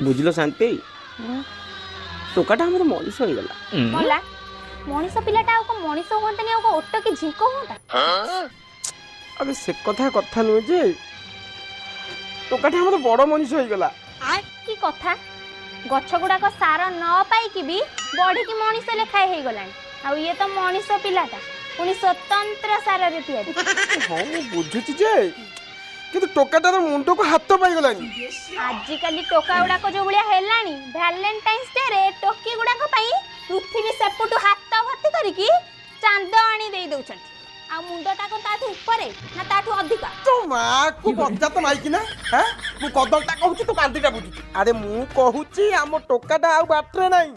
ବୁଝିଲ ଶାନ୍ତି ଟୋକାଟା ଆମର ମଣିଷ ହେଇଗଲା ମଲା ମଣିଷ ପିଲାଟା ଆଉ କଣ ମଣିଷ ହୁଅନ୍ତାନି ଆଉ କଣ ଓଟ କି ଝିଙ୍କ ହୁଅନ୍ତା ଆରେ ସେ କଥା ନୁହେଁ ଯେ ଟୋକାଟା ଆମର ବଡ଼ ମଣିଷ ହେଇଗଲା କି କଥା ଗଛ ଗୁଡାକ ସାର ନ ପାଇକି ବି ବଢିକି ମଣିଷ ଲେଖାଏ ହେଇଗଲାଣି ଆଉ ଇଏ ତ ମଣିଷ ପିଲାଟା ପୁଣି ସ୍ୱତନ୍ତ୍ର ସାରରେ ତିଆରି ହଁ ମୁଁ ବୁଝୁଛି ଯେ କିନ୍ତୁ ଟୋକାଟାର ମୁଣ୍ଡକୁ ହାତ ପାଇଗଲାଣି ଆଜିକାଲି ଟୋକା ଗୁଡାକ ଯୋଉ ଭଳିଆ ହେଲାଣି ଭ୍ୟାଲେଣ୍ଟାଇନ୍ସ ଡେ ରେ ଟୋକି ଗୁଡାକ ପାଇଁ ପୃଥିବୀ ସେପଟୁ ହାତ ଭର୍ତ୍ତି କରିକି ଚାନ୍ଦ ଆଣି ଦେଇ ଦଉଛନ୍ତି ଆଉ ମୁଣ୍ଡଟା କଣ ତାଠୁ ଉପରେ ନା ତାଠୁ ଅଧିକା ତୋ ମାକୁ ବଜା ତ ମାଇକି ନା ମୁଁ କଦଳଟା କହୁଛି ତୁ କାନ୍ଦିଟା ବୁଝୁଛୁ ଆରେ ମୁଁ କହୁଛି ଆମ ଟୋକାଟା ଆଉ ବାଟରେ ନାହିଁ